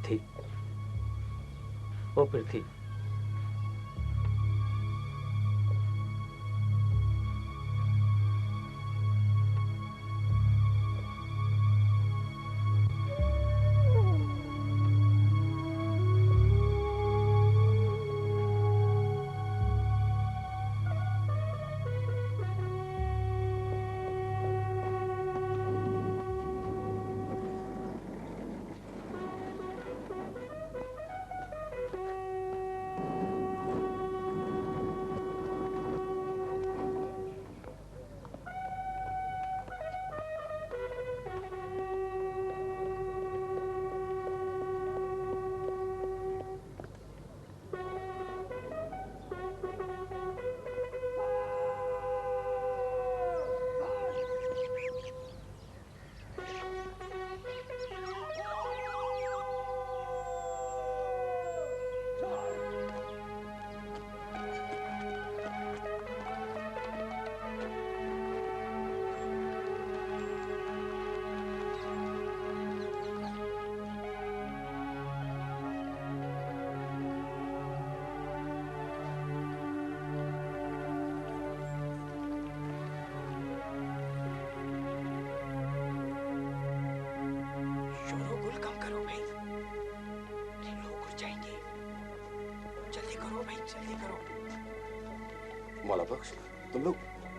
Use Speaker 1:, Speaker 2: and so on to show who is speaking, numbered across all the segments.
Speaker 1: पृथ्वी, ओ पृथ्वी,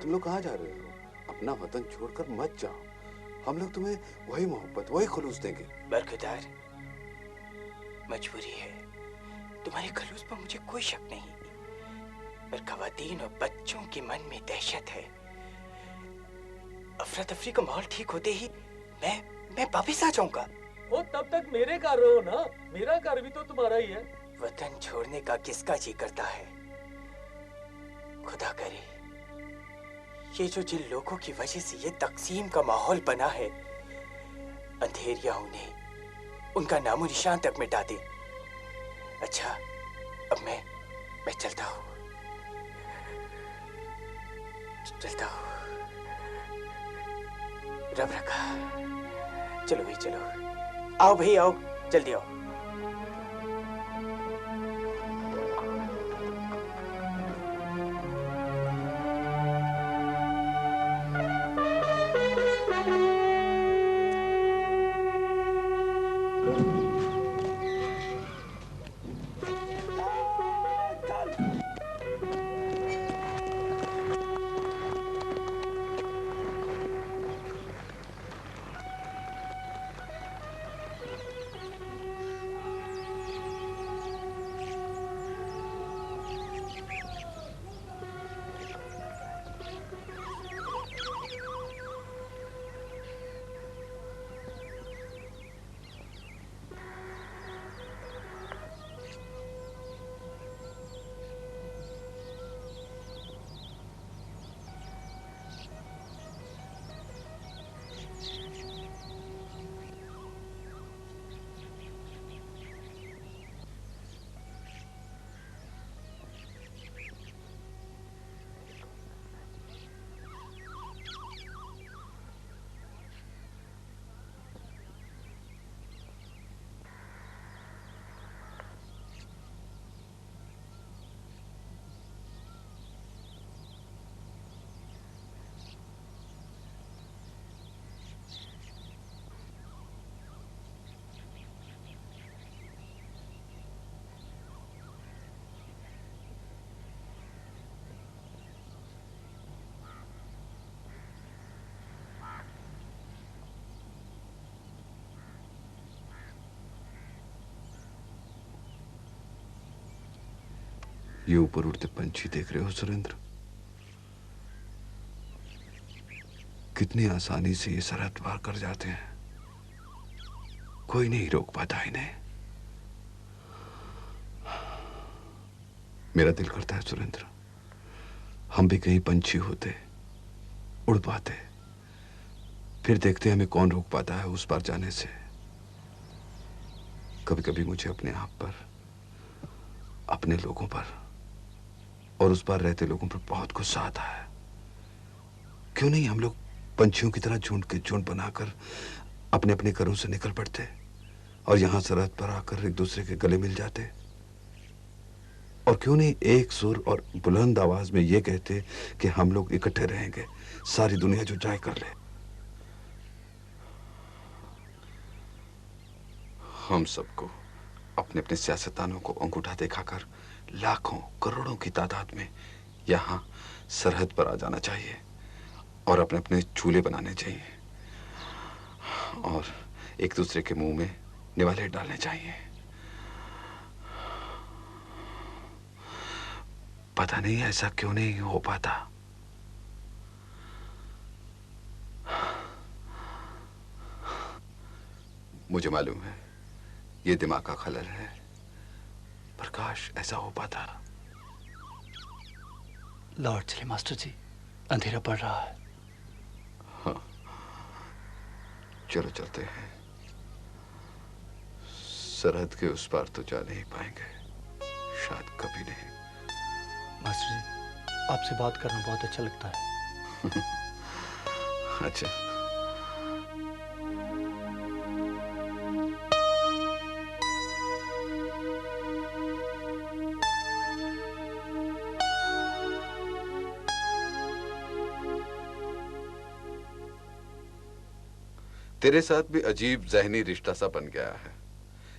Speaker 2: तुम लोग कहाँ जा रहे हो? अपना वतन छोड़कर मत जाओ। हम लोग तुम्हें वही मोहब्बत, वही खुलूस देंगे।
Speaker 3: बरखुदार, मजबूरी है। तुम्हारे खलूस पर मुझे कोई शक नहीं, पर खवातीन और बच्चों के मन में दहशत है। अफरा तफरी का माहौल ठीक होते ही मैं वापिस आ जाऊंगा।
Speaker 1: वो तब तक मेरे घर रहो ना, मेरा घर भी तो तुम्हारा ही है।
Speaker 3: वतन छोड़ने का किसका जी करता है? खुदा करे ये जो जिन लोगों की वजह से ये तकसीम का माहौल बना है, अंधेरिया उन्हें उनका नामो निशान तक मिटा दे। अच्छा, अब मैं चलता हूँ, रब रखा। चलो भाई चलो, आओ भाई आओ, जल्दी आओ।
Speaker 2: ये ऊपर उड़ते पंछी देख रहे हो सुरेंद्र? कितनी आसानी से ये सरहद पार कर जाते हैं, कोई नहीं रोक पाता इन्हें। मेरा दिल करता है सुरेंद्र, हम भी कहीं पंछी होते, उड़ पाते, फिर देखते हमें कौन रोक पाता है उस पार जाने से। कभी कभी मुझे अपने आप पर, अपने लोगों पर और उस पार रहते लोगों पर बहुत गुस्सा आता है। क्यों नहीं हम लोग पंछियों की तरह झुंड के झुंड बनाकर अपने अपने घरों से निकल पड़ते और यहां सरहद पर आकर एक दूसरे के गले मिल जाते। और क्यों नहीं एक सुर और बुलंद आवाज में ये कहते कि हम लोग इकट्ठे रहेंगे, सारी दुनिया जो चाहे कर ले। हम सबको अपने अपने सियासतदानों को अंगूठा दिखाकर लाखों करोड़ों की तादाद में यहां सरहद पर आ जाना चाहिए और अपने अपने चूल्हे बनाने चाहिए और एक दूसरे के मुंह में निवाले डालने चाहिए। पता नहीं ऐसा क्यों नहीं हो पाता। मुझे मालूम है ये दिमाग का खलल है, पर काश ऐसा हो पाता।
Speaker 4: लॉर्ड चले मास्टर जी, अंधेरा पड़ रहा है।
Speaker 2: हाँ, चलो चलते हैं। सरहद के उस पार तो जा नहीं पाएंगे, शायद कभी नहीं।
Speaker 4: मास्टर जी, आपसे बात करना बहुत अच्छा लगता है।
Speaker 2: अच्छा, तेरे साथ भी अजीब जहनी रिश्ता सा बन गया है।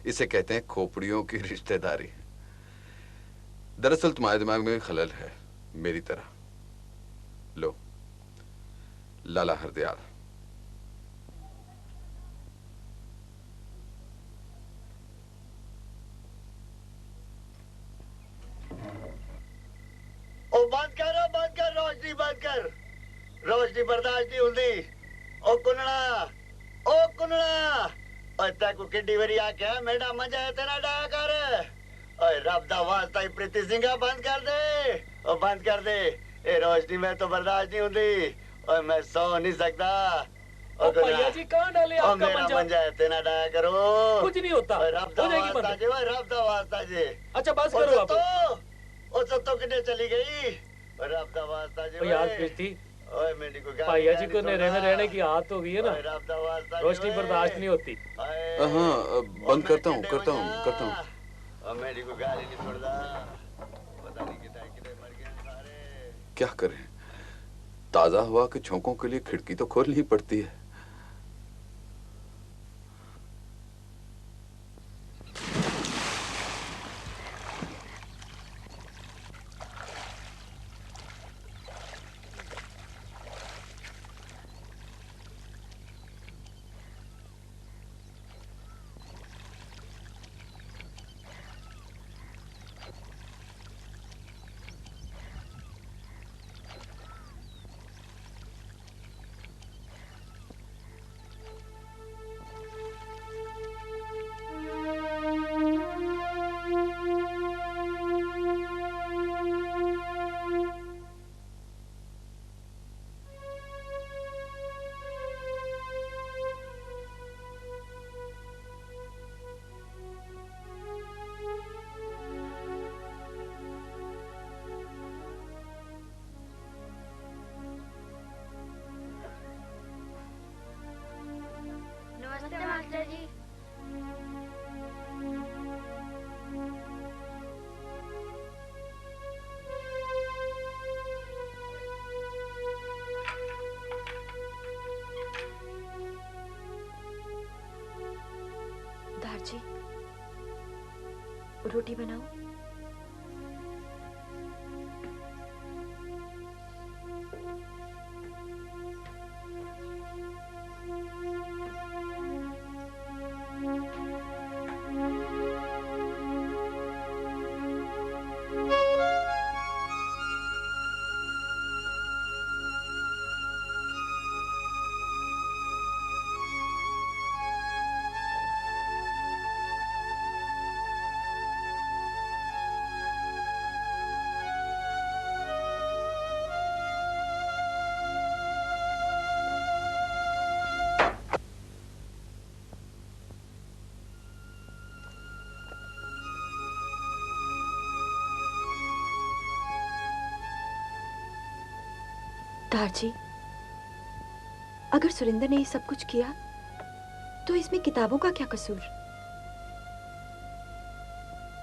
Speaker 2: इसे कहते हैं खोपड़ियों की रिश्तेदारी। दरअसल तुम्हारे दिमाग में खलल है, मेरी तरह। लो, लाला हरदयाल।
Speaker 5: ओ बंद कर रोशनी बंद कर। रोशनी बर्दाश्त नहीं होती। ओ कुनड़ा, ओ कुनड़ा, ओए तैको किड्डी बारी आख्या मेरा मजा है तेरा डाया कर। ओए रब दा वास्ता प्रीति सिंघा बंद कर दे। ओ बंद कर दे। ए रोशनी में तो बर्दाश्त नहीं होती। ओए मैं सो नहीं सकता।
Speaker 1: ओ भैया जी कहाँ डाले आपका
Speaker 5: मेरा मंजा है तेरा डाया करो।
Speaker 1: कुछ नहीं होता,
Speaker 5: ओए रब दा
Speaker 1: हो जाएगी
Speaker 5: वास्ता
Speaker 1: बंद।
Speaker 5: जी, ओए रब दा वास्ता जी।
Speaker 1: अच्छा बस करो आप।
Speaker 5: ओ सत्तो किने चली गई। ओए रब दा वास्ता जी।
Speaker 1: ओ यार प्रीति,
Speaker 5: ओए मेरी को
Speaker 1: भैया जी को नेरे में रहने की आदत हो गई है ना, रोशनी बर्दाश्त नहीं होती।
Speaker 2: हाँ, बंद करता हूँ करता हूँ।
Speaker 5: मेरी को गाली नहीं छोड़ता। पता नहीं कितने मर गए सारे।
Speaker 2: क्या करें, ताजा हवा के झोंकों के लिए खिड़की तो खोलनी पड़ती है।
Speaker 6: नमस्ते मास्टर जी।
Speaker 7: दारजी, रोटी बनाओ। दारजी, अगर सुरेंद्र ने ये सब कुछ किया तो इसमें किताबों का क्या कसूर?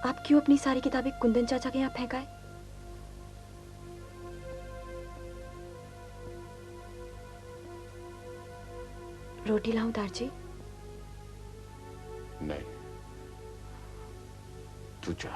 Speaker 7: आप क्यों अपनी सारी किताबें कुंदन चाचा के यहाँ फेंक आए? रोटी लाऊं दारजी?
Speaker 2: नहीं, तू जा।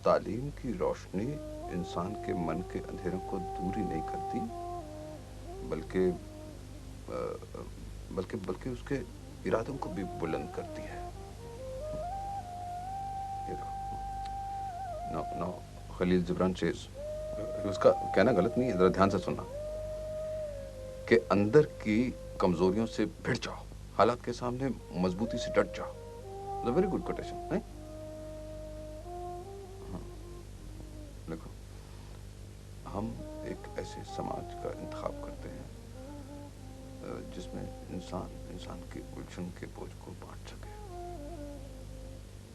Speaker 2: तालीम की रोशनी इंसान के मन के अंधेरों को दूर ही नहीं करती, बल्कि बल्कि बल्कि उसके इरादों को भी बुलंद करती है। नो नो खलील जिब्रान चेज, उसका कहना गलत नहीं है, जरा ध्यान से सुनना, कि अंदर की कमजोरियों से भिड़ जाओ, हालात के सामने मजबूती से डट जाओ। वेरी गुड कोटेशन है। देखो, हम एक ऐसे समाज का इंतखाब करते हैं जिसमें इंसान की उलझन के बोझ को बांट सके।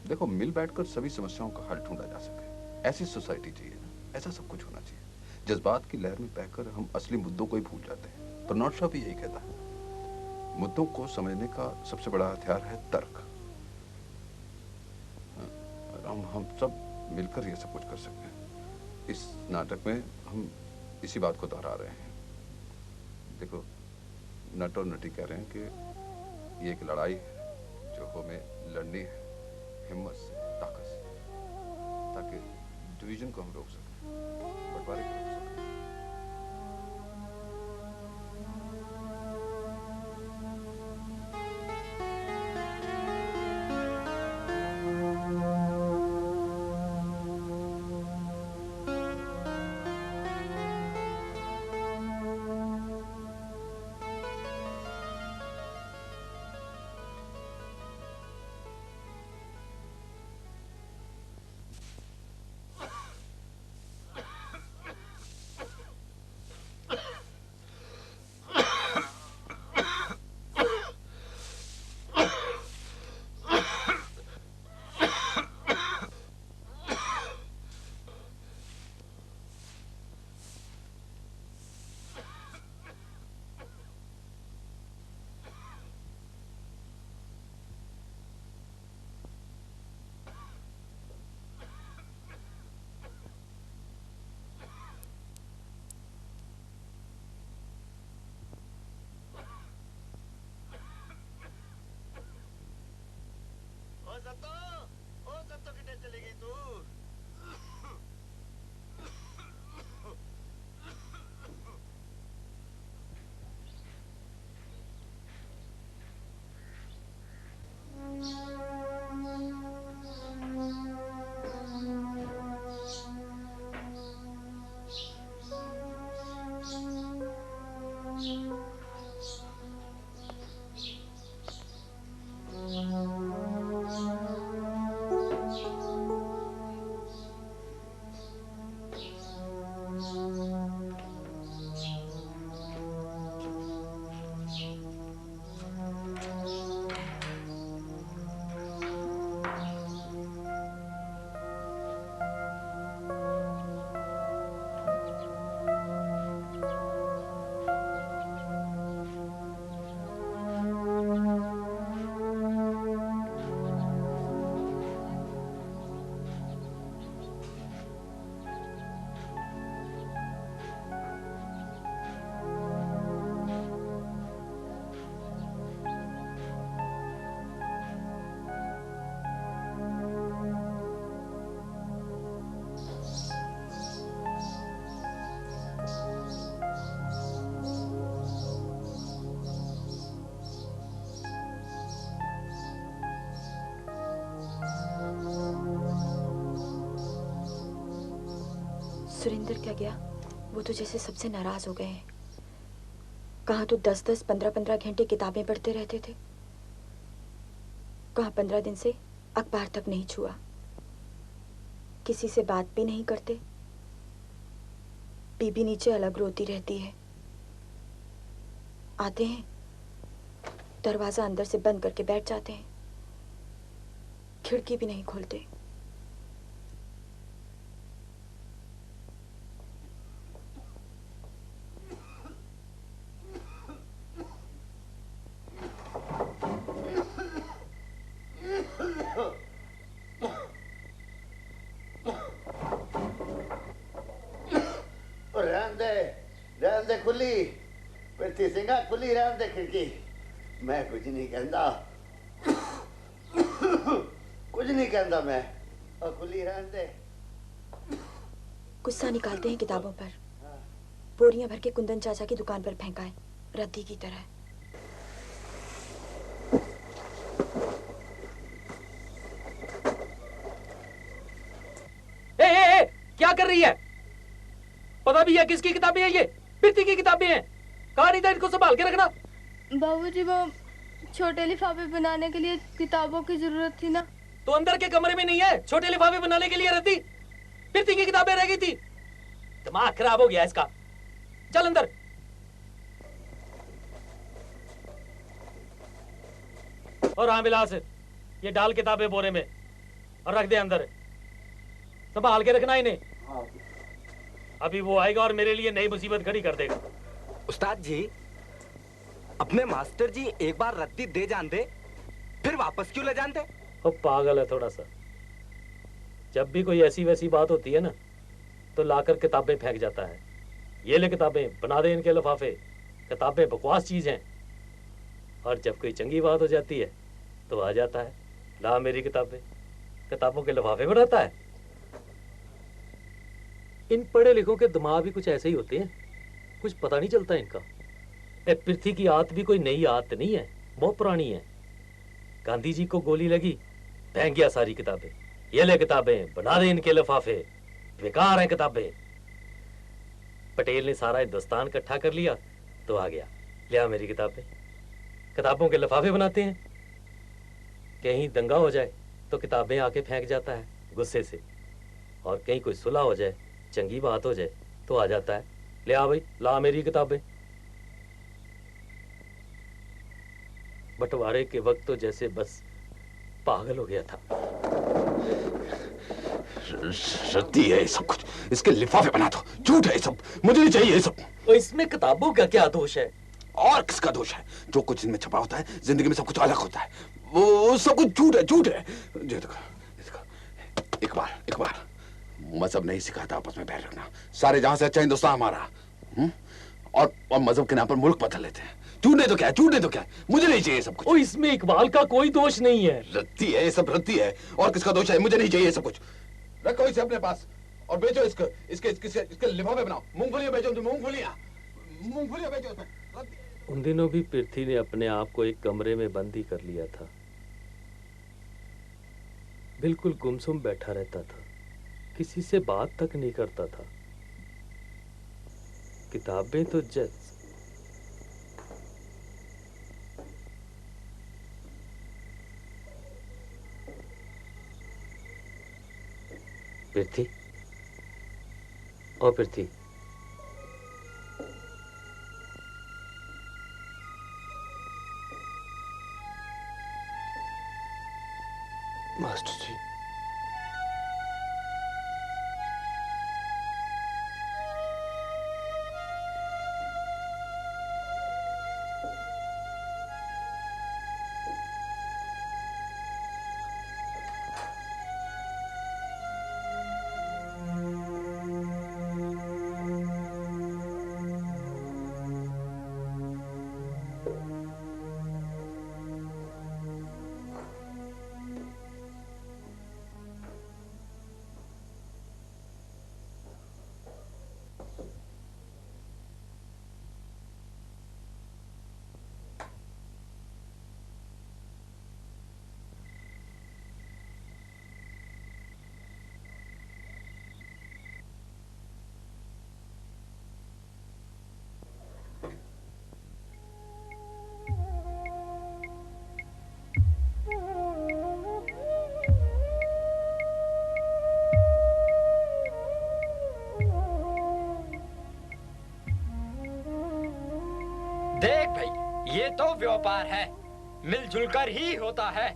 Speaker 2: देखो, मिल बैठकर सभी समस्याओं का हल ढूंढा जा सके, ऐसी सोसाइटी चाहिए ना, ऐसा सब कुछ होना चाहिए। जज्बात की लहर में बहकर हम असली मुद्दों को ही भूल जाते हैं। पर नॉट शॉ भी यही कहता है, मुद्दों को समझने का सबसे बड़ा हथियार है तर्क। हम सब मिलकर ये सब कुछ कर सकते हैं। इस नाटक में हम इसी बात को दोहरा रहे हैं। देखो, नट और नटी कह रहे हैं कि ये एक लड़ाई है जो हमें लड़नी है हिम्मत से, ताकत से, ताकि डिवीजन को हम रोक सकें, बंटवारे को रोक सकें।
Speaker 5: ओ सत्तो कितने चली गई तू?
Speaker 7: सुरेंद्र क्या गया? वो तो जैसे सबसे नाराज हो गए हैं। कहाँ तो 10-10, 15-15 घंटे किताबें पढ़ते रहते थे, कहाँ 15 दिन से अखबार तक नहीं छुआ, किसी से बात भी नहीं करते। बीबी नीचे अलग रोती रहती है। आते हैं, दरवाजा अंदर से बंद करके बैठ जाते हैं, खिड़की भी नहीं खोलते।
Speaker 5: रहन दे खुली, पृथ्वी सिंह खुली रहन दे खिड़की। मैं कुछ नहीं कहता, कुछ नहीं कहता मैं, और खुली रहन दे।
Speaker 7: गुस्सा निकालते हैं किताबों पर, बोरियां भर के कुंदन चाचा की दुकान पर फेंकाए, रद्दी की तरह।
Speaker 1: ए, क्या कर रही है? पता भी है किसकी किताबें हैं ये? पृथ्वी की किताबें हैं। कहा नहीं था इनको संभाल के रखना?
Speaker 6: बाबूजी, वो छोटे लिफाफे बनाने के लिए किताबों की जरूरत थी ना।
Speaker 1: तो अंदर के कमरे में नहीं है छोटे लिफाफे बनाने के लिए रद्दी? पृथ्वी की किताबें रह गई थी। दिमाग खराब हो गया इसका। चल अंदर। और हाँ विलास, ये डाल किताबें बोरे में और रख दे अंदर। संभाल के रखना इन्हें। अभी वो आएगा और मेरे लिए नई मुसीबत खड़ी कर देगा।
Speaker 8: उस्ताद जी, अपने मास्टर जी एक बार रद्दी दे जानते, फिर वापस क्यों ले जानते?
Speaker 1: वो पागल है थोड़ा सा। जब भी कोई ऐसी वैसी बात होती है ना, तो लाकर किताबें फेंक जाता है। ये ले किताबें, बना दे इनके लिफाफे। किताबें बकवास चीज हैं। और जब कोई चंगी बात हो जाती है तो आ जाता है, ला मेरी किताबें। किताबों के लिफाफे बनाता है। इन पढ़े लिखों के दिमाग भी कुछ ऐसे ही होते हैं, कुछ पता नहीं चलता इनका। पृथ्वी की आदत भी कोई नई आदत नहीं है, बहुत पुरानी है। गांधी जी को गोली लगी, फेंक गया सारी किताबें। ये ले किताबें, बना दे इनके लिफाफे, बेकार हैं किताबें। पटेल ने सारा हिंदुस्तान इकट्ठा कर लिया तो आ गया, ले आ मेरी किताबें। किताबों के लिफाफे बनाते हैं। कहीं दंगा हो जाए तो किताबें आके फेंक जाता है गुस्से से, और कहीं कोई सुलह हो जाए, चंगी बात हो जाए तो आ जाता है, ले आ भाई, ला मेरी किताबें। बंटवारे के वक्त तो जैसे बस पागल हो गया था।
Speaker 2: रद्दी है ये सब कुछ, इसके लिफाफे बना दो। झूठ है ये सब, मुझे नहीं चाहिए ये सब।
Speaker 1: तो इसमें किताबों का क्या दोष है?
Speaker 2: और किसका दोष है? जो कुछ इनमें छपा होता है, जिंदगी में सब कुछ अलग होता है। वो सब कुछ झूठ है, झूठ है। ये देखो, एक बार मजहब नहीं सिखाता आपस में बैर रखना। सारे जहां से अच्छा हिंदुस्तान हमारा। और मजहब के नाम पर मुल्क बदल लेते हैं। झूठ नहीं तो क्या है, झूठ नहीं तो क्या है, मुझे नहीं चाहिए सब कुछ।
Speaker 1: ओ, इसमें इकबाल का कोई दोष नहीं है।
Speaker 2: रद्दी है ये सब, रद्दी है। और किसका दोष है? मुझे नहीं चाहिए सब कुछ। रखो इसे अपने पास और बेचो इसको। इसके लिफाफे बनाओ। मूंगफलियां बेचो, मूंगफलियां बेचो इसमें।
Speaker 1: उन दिनों भी पृथ्वी ने अपने आप को एक कमरे में बंदी कर लिया था। बिल्कुल गुमसुम बैठा रहता था, किसी से बात तक नहीं करता था। किताबें तो पृथ्वी, ओ पृथ्वी,
Speaker 4: मास्टर जी,
Speaker 9: देख भाई, ये तो व्यापार है, मिलजुल कर ही होता है।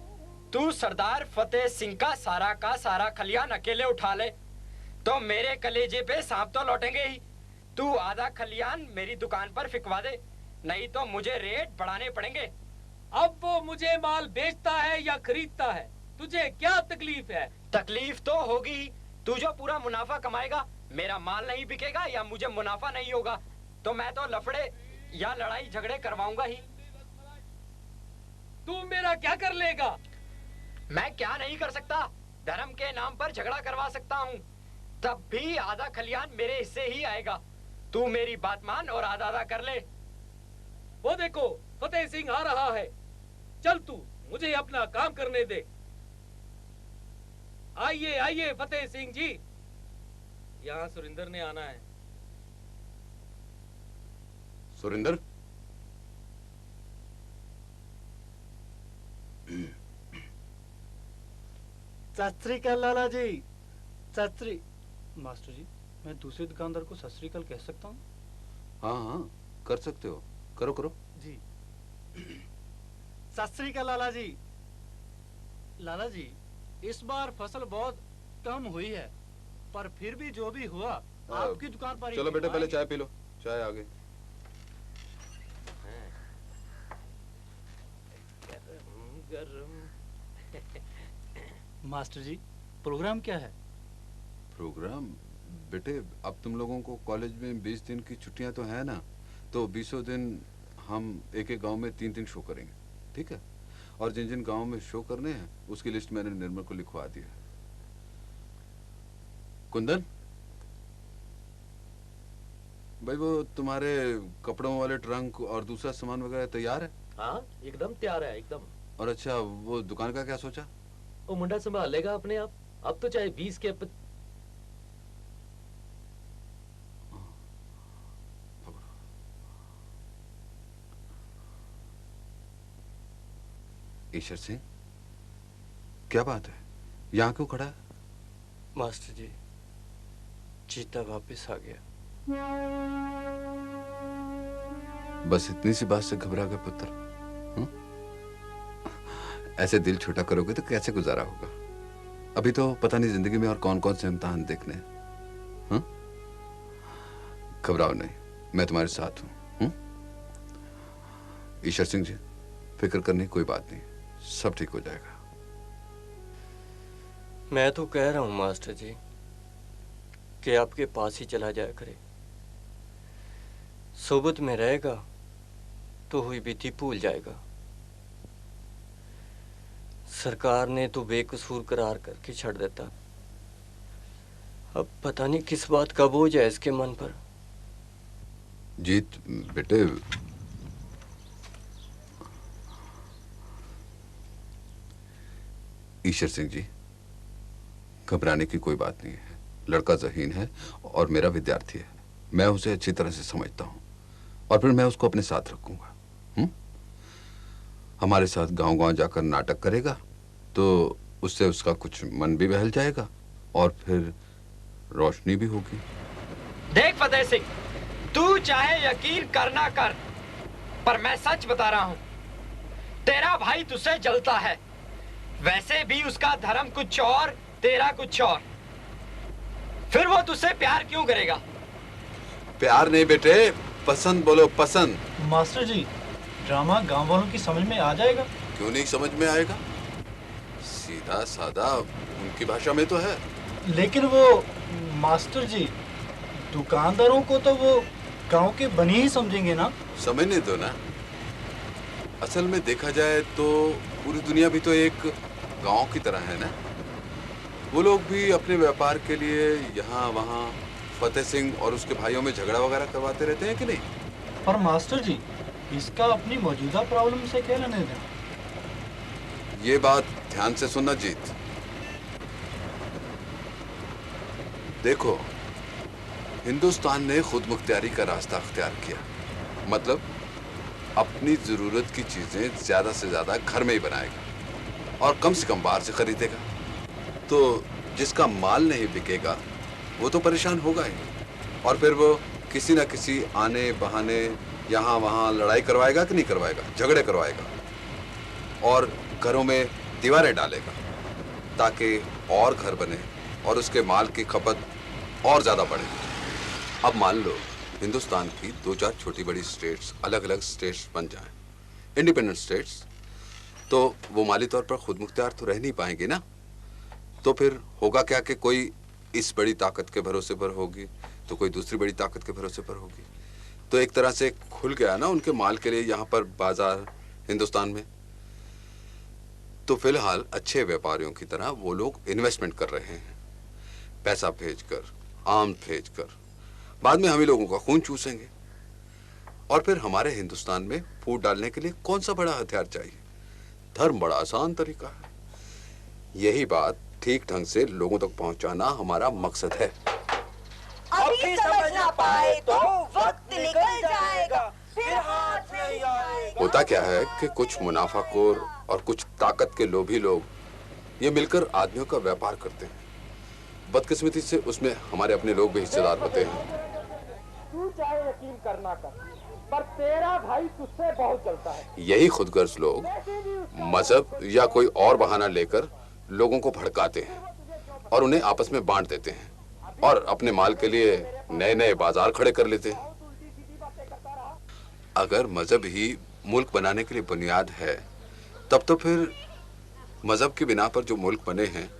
Speaker 9: तू सरदार फतेह सिंह का सारा खलियान अकेले उठा ले तो मेरे कलेजे पे सांप तो लौटेंगे ही। तू आधा खलियान मेरी दुकान पर फिकवा दे, नहीं तो मुझे रेट बढ़ाने पड़ेंगे।
Speaker 1: अब वो मुझे माल बेचता है या खरीदता है, तुझे क्या तकलीफ है?
Speaker 9: तकलीफ तो होगी, तू जो पूरा मुनाफा कमाएगा, मेरा माल नहीं बिकेगा या मुझे मुनाफा नहीं होगा तो मैं तो लफड़े या लड़ाई झगड़े करवाऊंगा ही।
Speaker 1: तू मेरा क्या कर लेगा?
Speaker 9: मैं क्या नहीं कर सकता, धर्म के नाम पर झगड़ा करवा सकता हूँ, तब भी आधा खलियान मेरे हिस्से ही आएगा। तू मेरी बात मान और आधा आधा कर ले।
Speaker 1: वो देखो फतेह सिंह आ रहा है, चल तू मुझे अपना काम करने दे। आइए आइए फतेह सिंह जी, यहाँ सुरिंदर ने आना है।
Speaker 2: सुरिंदर,
Speaker 4: सत श्री अकाल लाला जी। सत श्री मास्टर जी, मैं दूसरे दुकानदार को सत श्री अकाल कह सकता हूँ?
Speaker 2: हाँ हाँ कर सकते हो, करो करो
Speaker 4: जी। सत श्री अकाल लाला जी। लाला जी, इस बार फसल बहुत कम हुई है, पर फिर भी जो भी हुआ आपकी दुकान पर ही।
Speaker 2: चलो बेटे पहले चाय पी लो, चाय आ गई।
Speaker 4: मास्टर जी, प्रोग्राम क्या है?
Speaker 2: प्रोग्राम बेटे, अब तुम लोगों को कॉलेज में 20 दिन की छुट्टियां तो है ना, तो 20 दिन हम एक एक गांव में 3-3 शो करेंगे, ठीक है? और जिन जिन गांव में शो करने हैं उसकी लिस्ट मैंने निर्मल को लिखवा दी है। कुंदन भाई, वो तुम्हारे कपड़ों वाले ट्रंक और दूसरा सामान वगैरह तैयार है?
Speaker 1: हाँ एकदम तैयार है, एकदम।
Speaker 2: और अच्छा, वो दुकान का क्या सोचा?
Speaker 1: वो मुंडा संभाल लेगा अपने आप, अब तो चाहे 20 के
Speaker 2: ईश्वर सिंह, क्या बात है, यहाँ क्यों खड़ा है?
Speaker 3: मास्टर जी, चीता वापस आ गया।
Speaker 2: बस इतनी सी बात से घबरा गए पुत्र? ऐसे दिल छोटा करोगे तो कैसे गुजारा होगा? अभी तो पता नहीं जिंदगी में और कौन कौन से इम्तिहान देखने हैं। घबराओ नहीं, मैं तुम्हारे साथ हूं। ईश्वर सिंह जी, फिक्र करने की कोई बात नहीं, सब ठीक हो जाएगा।
Speaker 3: मैं तो कह रहा हूं मास्टर जी कि आपके पास ही चला जाया करे, सोबत में रहेगा तो हुई बीती भूल जाएगा। सरकार ने तो बेकसूर करार करके छड़ देता, अब पता नहीं किस बात का बोझ है इसके मन पर।
Speaker 2: जीत बेटे, ईश्वर सिंह जी, घबराने की कोई बात नहीं है। लड़का ज़हीन है और मेरा विद्यार्थी है, मैं उसे अच्छी तरह से समझता हूं और फिर मैं उसको अपने साथ रखूंगा। हमारे साथ गांव-गांव जाकर नाटक करेगा तो उससे उसका कुछ मन भी बहल जाएगा और फिर रोशनी भी होगी।
Speaker 9: देख फतेह सिंह, तू चाहे यकीन कर ना कर, पर मैं सच बता रहा हूं, तेरा भाई तुझसे जलता है। वैसे भी उसका धर्म कुछ और, तेरा कुछ और, फिर वो तुझसे प्यार क्यों करेगा?
Speaker 2: प्यार नहीं बेटे, पसंद बोलो, पसंद।
Speaker 4: मास्टर जी, ड्रामा गांव वालों की समझ में आ जाएगा?
Speaker 2: क्यों नहीं समझ में आएगा, सीधा सादा उनकी भाषा में तो है।
Speaker 4: लेकिन वो मास्टर जी, दुकानदारों को तो वो गांव के बनी ही समझेंगे ना?
Speaker 2: समझने दो ना, असल में देखा जाए तो पूरी दुनिया भी तो एक गांव की तरह है ना। वो लोग भी अपने व्यापार के लिए यहाँ वहाँ फतेह सिंह और उसके भाइयों में झगड़ा वगैरह करवाते रहते हैं कि नहीं?
Speaker 4: पर मास्टर जी, इसका अपनी मौजूदा प्रॉब्लम से क्या लेने देना?
Speaker 2: ये बात ध्यान से सुनना जीत। देखो, हिंदुस्तान ने खुद मुख्तियारी का रास्ता अख्तियार किया, मतलब अपनी जरूरत की चीजें ज्यादा से ज्यादा घर में ही बनाएगा और कम से कम बाहर से खरीदेगा। तो जिसका माल नहीं बिकेगा वो तो परेशान होगा ही, और फिर वो किसी ना किसी आने बहाने यहाँ वहाँ लड़ाई करवाएगा कि नहीं करवाएगा, झगड़े करवाएगा और घरों में दीवारें डालेगा ताकि और घर बने और उसके माल की खपत और ज्यादा बढ़े। अब मान लो हिंदुस्तान की 2-4 छोटी बड़ी स्टेट्स, अलग अलग स्टेट्स बन जाएं, इंडिपेंडेंट स्टेट्स, तो वो माली तौर पर खुद मुख्तियार तो रह नहीं पाएंगे ना। तो फिर होगा क्या कि कोई इस बड़ी ताकत के भरोसे पर होगी तो कोई दूसरी बड़ी ताकत के भरोसे पर होगी। तो एक तरह से खुल गया ना उनके माल के लिए यहाँ पर बाजार हिंदुस्तान में। तो फिलहाल अच्छे व्यापारियों की तरह वो लोग इन्वेस्टमेंट कर रहे हैं, पैसा भेजकर, आम भेजकर। बाद में हम ही लोगों का खून चूसेंगे। और फिर हमारे हिंदुस्तान में फूट डालने के लिए कौन सा बड़ा हथियार चाहिए? धर्म बड़ा आसान तरीका है। यही बात ठीक ढंग से लोगों तक पहुंचाना हमारा मकसद है।
Speaker 10: अभी समझ ना पाए तो वक्त निकल जाएगा, फिर हाथ नहीं आएगा।
Speaker 2: होता क्या है कि कुछ मुनाफाखोर और कुछ ताकत के लोभी लोग ये मिलकर आदमियों का व्यापार करते हैं। बदकिस्मती से उसमें हमारे अपने लोग भी हिस्सेदार होते हैं।
Speaker 9: तू चाहे यकीन करना कर, पर तेरा भाई तुझसे बहुत जलता है।
Speaker 2: यही खुदगर्ज लोग मजहब या कोई और बहाना लेकर लोगों को भड़काते हैं और उन्हें आपस में बांट देते हैं और अपने माल के लिए नए नए बाजार खड़े कर लेते हैं। अगर मजहब ही मुल्क बनाने के लिए बुनियाद है, तब तो फिर मजहब की बिना पर जो मुल्क बने हैं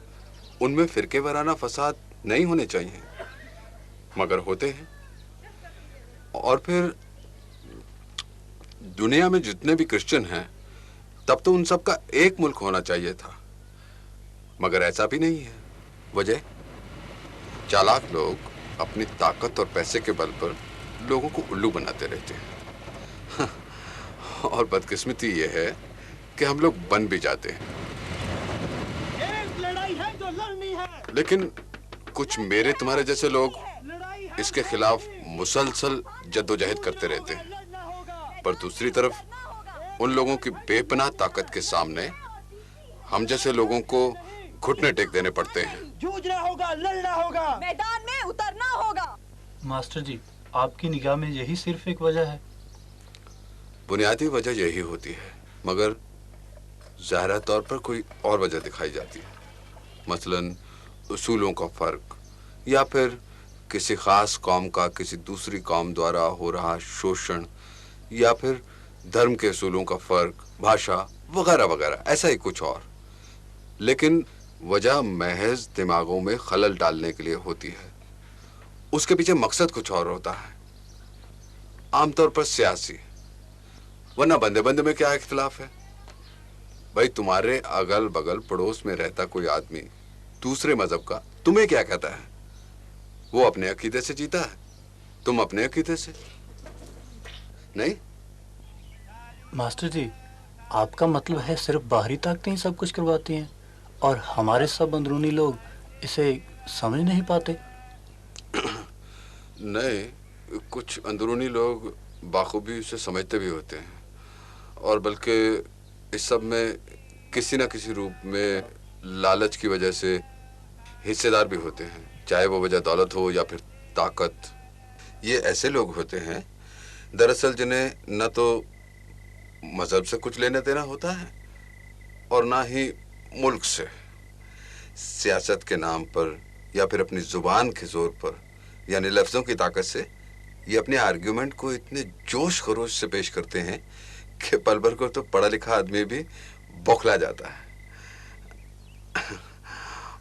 Speaker 2: उनमें फिरके वाराना फसाद नहीं होने चाहिए, मगर होते हैं। और फिर दुनिया में जितने भी क्रिश्चियन हैं, तब तो उन सब का एक मुल्क होना चाहिए था, मगर ऐसा भी नहीं है। वजह, चालाक लोग अपनी ताकत और पैसे के बल पर लोगों को उल्लू बनाते रहते हैं। और बदकिस्मती ये है कि हम लोग बन भी जाते हैं।
Speaker 10: एक लड़ाई है जो लड़नी है।
Speaker 2: लेकिन कुछ मेरे तुम्हारे जैसे लोग इसके खिलाफ मुसलसल जद्दोजहद करते रहते हैं, पर दूसरी तरफ उन लोगों की बेपनाह ताकत के सामने हम जैसे लोगों को घुटने टेक देने पड़ते हैं।
Speaker 10: जूझना होगा, लड़ना होगा, मैदान में उतरना होगा।
Speaker 4: मास्टर जी, आपकी निगाह में यही सिर्फ एक वजह है?
Speaker 2: बुनियादी वजह यही होती है, मगर ज़ाहिरा तौर पर कोई और वजह दिखाई जाती है। मसलन उसूलों का फर्क, या फिर किसी खास कौम का किसी दूसरी कौम द्वारा हो रहा शोषण, या फिर धर्म के उसूलों का फर्क, भाषा वगैरह वगैरह, ऐसा ही कुछ और। लेकिन वजह महज दिमागों में खलल डालने के लिए होती है, उसके पीछे मकसद कुछ और होता है, आमतौर पर सियासी। वरना बंदे बंदे में क्या इख्तिलाफ है? भाई, तुम्हारे अगल बगल पड़ोस में रहता कोई आदमी दूसरे मजहब का तुम्हें क्या कहता है? वो अपने अकीदे से जीता है, तुम अपने अकीदे से नहीं।
Speaker 4: मास्टर जी, आपका मतलब है सिर्फ बाहरी ताकतें ही सब कुछ करवाती हैं और हमारे सब अंदरूनी लोग इसे समझ नहीं पाते?
Speaker 2: नहीं, कुछ अंदरूनी लोग बाखूबी उसे समझते भी होते हैं, और बल्कि इस सब में किसी न किसी रूप में लालच की वजह से हिस्सेदार भी होते हैं, चाहे वो वजह दौलत हो या फिर ताकत। ये ऐसे लोग होते हैं दरअसल जिन्हें न तो मजहब से कुछ लेना देना होता है और ना ही मुल्क से। सियासत के नाम पर या फिर अपनी जुबान के जोर पर, यानी लफ्जों की ताकत से, ये अपने आर्ग्यूमेंट को इतने जोश खरोश से पेश करते हैं कि पल भर को तो पढ़ा लिखा आदमी भी बौखला जाता है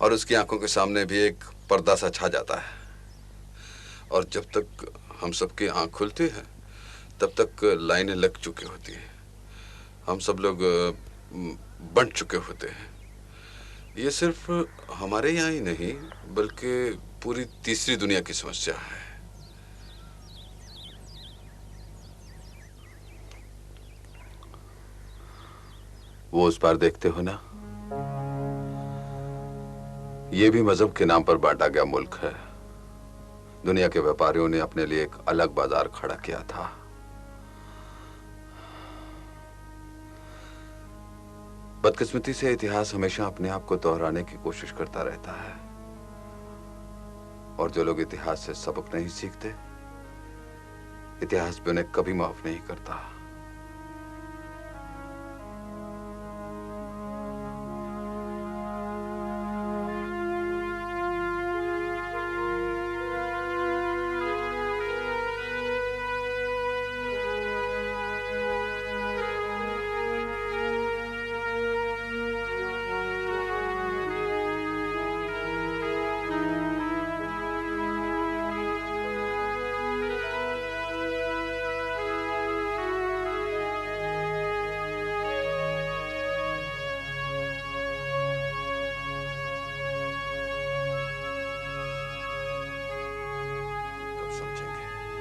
Speaker 2: और उसकी आंखों के सामने भी एक पर्दा सा छा जाता है। और जब तक हम सबकी आंख खुलती है तब तक लाइनें लग चुकी होती हैं, हम सब लोग बंट चुके होते हैं। ये सिर्फ हमारे यहाँ ही नहीं बल्कि पूरी तीसरी दुनिया की समस्या है। वो उस पार देखते हो ना, ये भी मजहब के नाम पर बांटा गया मुल्क है। दुनिया के व्यापारियों ने अपने लिए एक अलग बाजार खड़ा किया था। बदकिस्मती से इतिहास हमेशा अपने आप को दोहराने की कोशिश करता रहता है, और जो लोग इतिहास से सबक नहीं सीखते इतिहास भी उन्हें कभी माफ नहीं करता।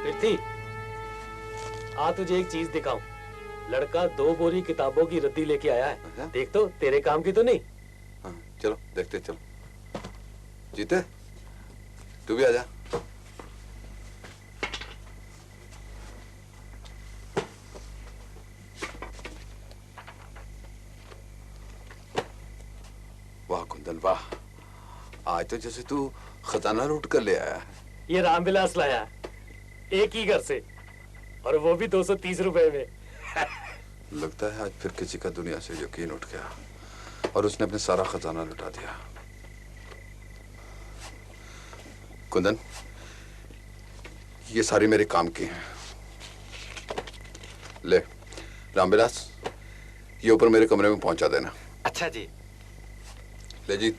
Speaker 1: पृथ्वी, आ तुझे एक चीज दिखाऊं। लड़का 2 बोरी किताबों की रद्दी लेके आया है। देख तो, तेरे काम की तो नहीं।
Speaker 2: हाँ, चलो देखते चलो। जीते, तू भी आजा। वाह कुंदन वाह, आज तो जैसे तू खजाना लूट कर ले आया है।
Speaker 1: ये रामविलास लाया है, एक ही घर से, और वो भी 230 रुपए में।
Speaker 2: लगता है आज फिर किसी का दुनिया से यकीन उठ गया और उसने अपने सारा खजाना लुटा दिया। कुंदन, ये सारी मेरे काम की हैं। ले रामविलास, ये ऊपर मेरे कमरे में पहुंचा देना।
Speaker 8: अच्छा जी।
Speaker 2: ले जी,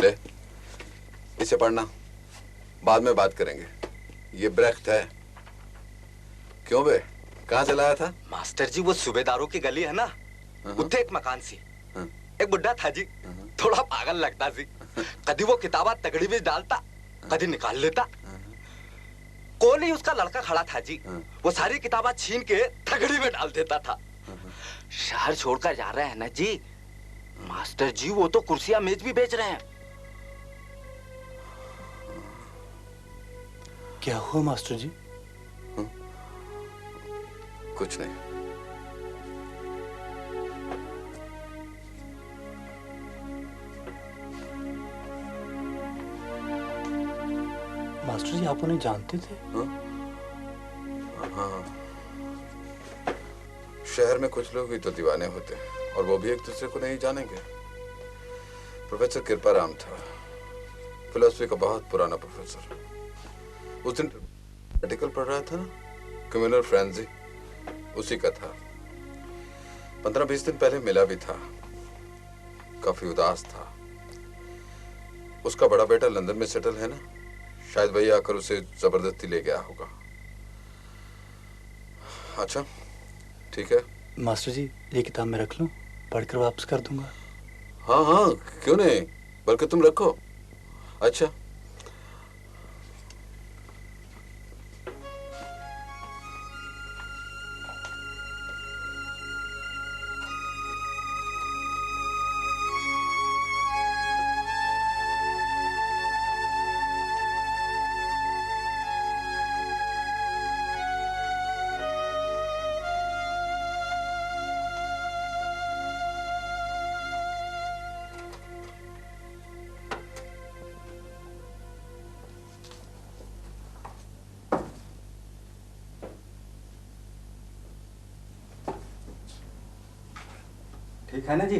Speaker 2: ले इसे पढ़ना, बाद में बात करेंगे। ये ब्रेख्त है। क्यों बे, कहाँ से लाया था?
Speaker 8: मास्टर जी वो सूबेदारों की गली है ना, उत्थे एक मकान सी, एक बुड्ढा था जी, थोड़ा पागल लगता सी। कभी वो किताबा तगड़ी में डालता, कभी निकाल लेता। कौन ही उसका लड़का खड़ा था जी, वो सारी किताबा छीन के तगड़ी में डाल देता था। शहर छोड़कर जा रहे हैं ना जी मास्टर जी, वो तो कुर्सियां मेज भी बेच रहे हैं।
Speaker 4: क्या हुआ मास्टर जी?
Speaker 2: कुछ नहीं।
Speaker 4: मास्टर जी आप उन्हें जानते थे?
Speaker 2: हाँ, शहर में कुछ लोग ही तो दीवाने होते हैं, और वो भी एक दूसरे को नहीं जानेंगे। प्रोफेसर कृपाराम था, फिलॉसफी का बहुत पुराना प्रोफेसर। उस दिन आर्टिकल पढ़ रहा था ना, कम्युनल फ्रेंजी, उसी का था। 15-20 दिन पहले मिला भी था, काफी उदास था। उसका बड़ा बेटा लंदन में सेटल है ना, शायद वही आकर उसे जबरदस्ती ले गया होगा। अच्छा ठीक है
Speaker 4: मास्टर जी, ये किताब मैं रख लूं, पढ़कर वापस कर दूंगा।
Speaker 2: हाँ हाँ क्यों नहीं, बल्कि तुम रखो। अच्छा
Speaker 8: ठीक है ना जी?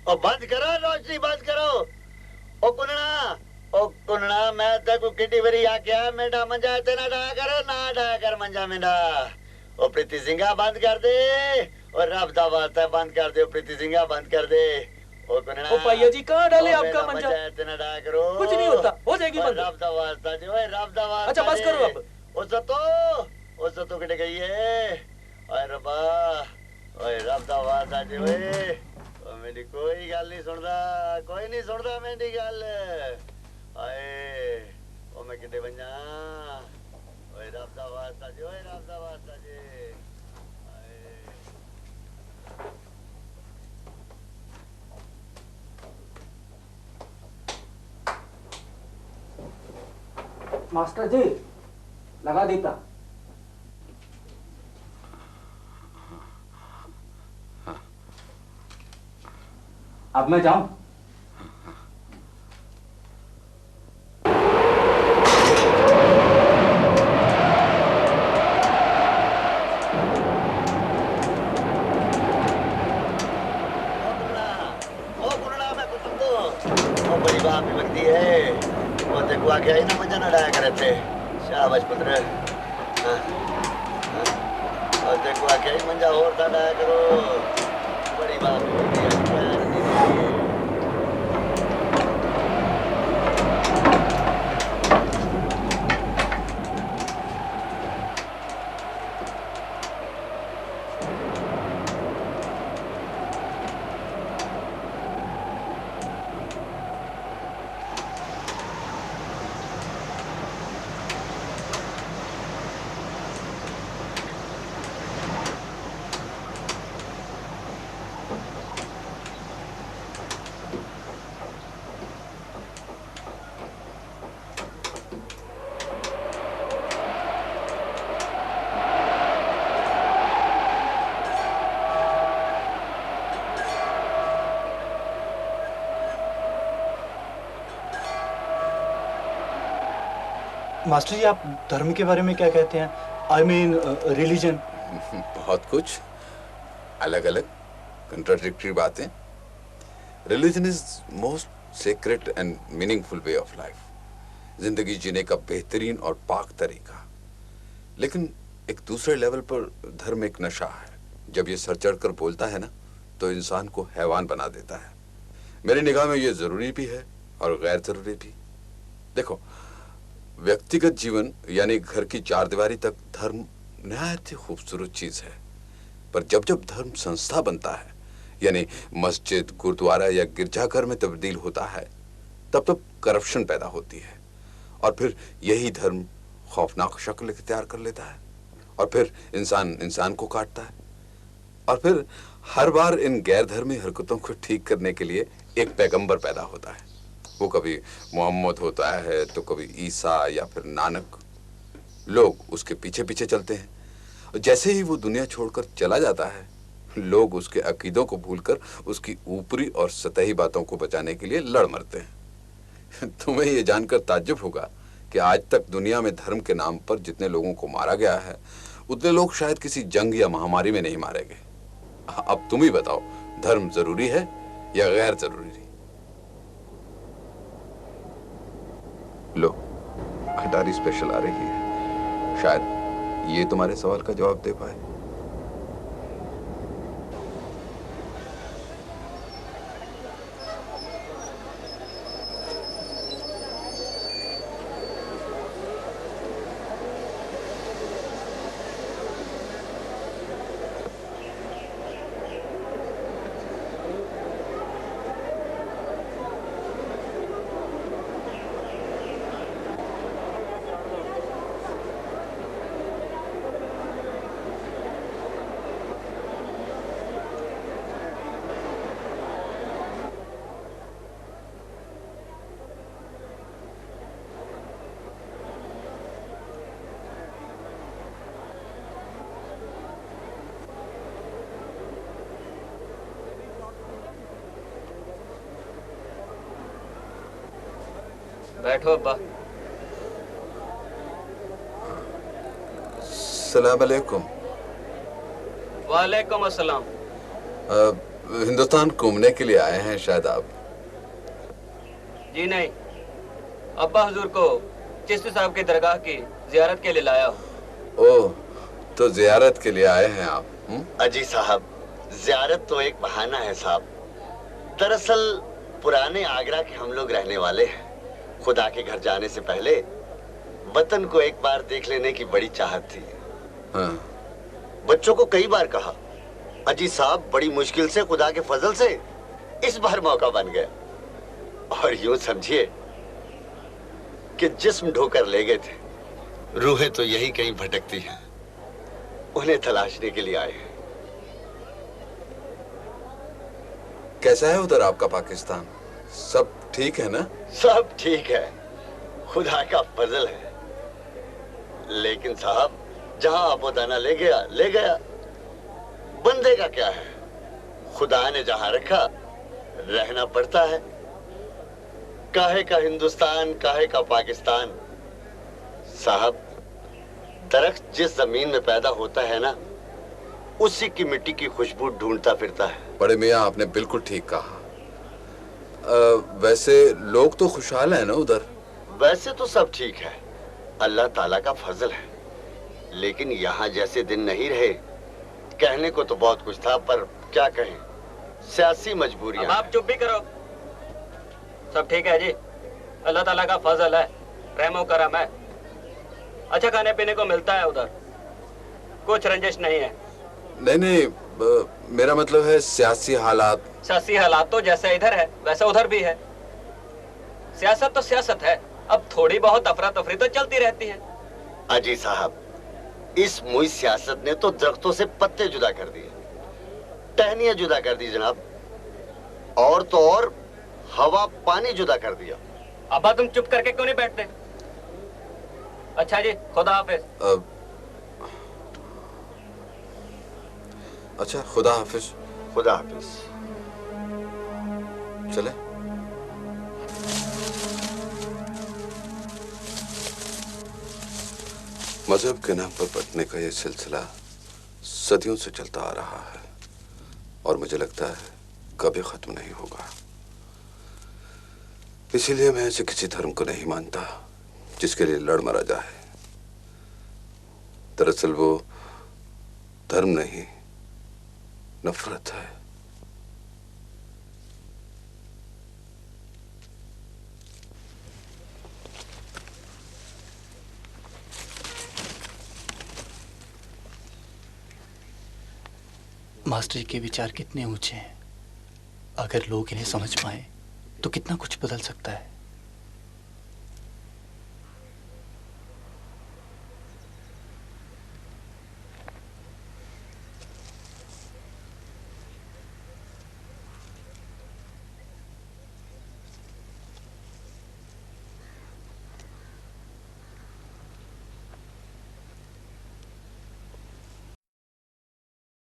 Speaker 5: ओ बंद करो, रोशनी बंद करो। ओ कुनना मैं तक किड्डी बरी आख्या मेरा मंजा तेना डाया कर मंजा मेरा। ओ प्रीति सिंघा बंद कर दे, और रब दा वास्ता बंद कर दे। प्रीति सिंघा बंद कर दे।
Speaker 1: ओ पाइया जी कहाँ डाले आपका मंजा?
Speaker 5: तेना डाया करो,
Speaker 1: कुछ नहीं होता, हो जाएगी बंद।
Speaker 5: रब दा वास्ता जी, ओए रब दा वास्ता।
Speaker 1: अच्छा बस करो अब।
Speaker 5: ओ सतो किटे गई है? ओए रब्बा, ओए रब दा वास्ता जी, ओए मेरी कोई गल नहीं सुनदा, कोई नहीं सुनदा मेरी गल। आए ओ मैं किते बन्ना, ओए रब दा वास्ता जी, ओए रब दा वास्ता जी।
Speaker 8: मास्टर जी लगा देता।
Speaker 11: अब मैं जाऊं?
Speaker 5: बड़ी बात भी लगती है। वो देखो आके आई ना मजा ना डाया करे थे। शाबाश पुत्र। और देखो आके आई मंजा और था डाया करो। बड़ी बात भी लगती है।
Speaker 4: मास्टर जी, आप धर्म के बारे में क्या कहते हैं? I mean religion.
Speaker 2: बहुत कुछ, अलग अलग कंट्राडिक्टरी बातें। Religion is most secret and meaningful way of life, जिंदगी जीने का बेहतरीन और पाक तरीका। लेकिन एक दूसरे लेवल पर धर्म एक नशा है। जब ये सर चढ़ कर बोलता है ना, तो इंसान को हैवान बना देता है। मेरी निगाह में ये जरूरी भी है और गैर जरूरी भी। देखो, व्यक्तिगत जीवन यानी घर की चारदीवारी तक धर्म निहायत ही खूबसूरत चीज है, पर जब जब धर्म संस्था बनता है, यानी मस्जिद, गुरुद्वारा या गिरजाघर में तब्दील होता है, तब तब करप्शन पैदा होती है और फिर यही धर्म खौफनाक शक्ल इख्तियार कर लेता है और फिर इंसान इंसान को काटता है। और फिर हर बार इन गैर धर्मी हरकतों को ठीक करने के लिए एक पैगंबर पैदा होता है। वो कभी मोहम्मद होता है तो कभी ईसा या फिर नानक। लोग उसके पीछे पीछे चलते हैं। जैसे ही वो दुनिया छोड़कर चला जाता है, लोग उसके अकीदों को भूलकर उसकी ऊपरी और सतही बातों को बचाने के लिए लड़ मरते हैं। तुम्हें ये जानकर ताज्जुब होगा कि आज तक दुनिया में धर्म के नाम पर जितने लोगों को मारा गया है, उतने लोग शायद किसी जंग या महामारी में नहीं मारे गए। अब तुम ही बताओ, धर्म जरूरी है या गैर जरूरी? लो, खटारी स्पेशल आ रही है, शायद ये तुम्हारे सवाल का जवाब दे पाए।
Speaker 12: बैठो अब्बा।
Speaker 2: अस्सलाम वालेकुम।
Speaker 12: वालेकुम अस्सलाम।
Speaker 2: हिंदुस्तान घूमने के लिए आए हैं शायद आप?
Speaker 12: जी नहीं, अब्बा हुजूर को चिश्ती साहब की दरगाह की जियारत के लिए लाया हूँ।
Speaker 2: ओह, तो जियारत के लिए आए हैं आप?
Speaker 5: अजी साहब, जियारत तो एक बहाना है साहब। दरअसल पुराने आगरा के हम लोग रहने वाले हैं। खुदा के घर जाने से पहले वतन को एक बार देख लेने की बड़ी चाहत थी।
Speaker 2: हाँ।
Speaker 5: बच्चों को कई बार कहा, अजी साहब बड़ी मुश्किल से खुदा के फजल से इस बार मौका बन गया। और यूं समझिए कि जिस्म ढोकर ले गए थे, रूहें तो यही कहीं भटकती हैं। उन्हें तलाशने के लिए आए हैं।
Speaker 2: कैसा है उधर आपका पाकिस्तान? सब ठीक है ना?
Speaker 5: सब ठीक है, खुदा का फजल है। लेकिन साहब, जहां आबोदाना ले गया ले गया, बंदे का क्या है? खुदा ने जहां रखा रहना पड़ता है। काहे का हिंदुस्तान, काहे का पाकिस्तान। साहब, दरख्त जिस जमीन में पैदा होता है ना, उसी की मिट्टी की खुशबू ढूंढता फिरता है।
Speaker 2: बड़े मियाँ, आपने बिल्कुल ठीक कहा। वैसे लोग तो खुशहाल हैं ना उधर?
Speaker 5: वैसे तो सब ठीक है, अल्लाह ताला का फजल है, लेकिन यहाँ जैसे दिन नहीं रहे। कहने को तो बहुत कुछ था, पर क्या कहें, सियासी मजबूरियां।
Speaker 12: अब आप चुप भी करो। सब ठीक है जी, अल्लाह ताला का फजल है, रहमो करम है। अच्छा खाने पीने को मिलता है उधर, कुछ रंजिश नहीं है।
Speaker 2: नहीं, मेरा मतलब है सियासी हालात।
Speaker 12: सियासी हालात तो जैसे इधर है वैसे उधर भी है। सियासत तो सियासत है, अब थोड़ी बहुत अफरा तफरी तो चलती रहती है।
Speaker 5: अजी साहब, इस मुई सियासत ने तो दरख्तों से पत्ते जुदा कर दिए, टहनियां जुदा कर दी जनाब, और तो और हवा पानी जुदा कर दिया।
Speaker 12: अब्बा तुम चुप करके क्यों नहीं बैठते? अच्छा जी, खुदा हाफिज।
Speaker 2: अच्छा, खुदा हाफिज।
Speaker 5: खुदा हाफिज।
Speaker 2: चले। मजहब के नाम पर बंटने का यह सिलसिला सदियों से चलता आ रहा है और मुझे लगता है कभी खत्म नहीं होगा। इसीलिए मैं ऐसे किसी धर्म को नहीं मानता जिसके लिए लड़ मरा जाए। दरअसल वो धर्म नहीं, नफरत है।
Speaker 4: मास्टर जी के विचार कितने ऊंचे हैं। अगर लोग इन्हें समझ पाए तो कितना कुछ बदल सकता है।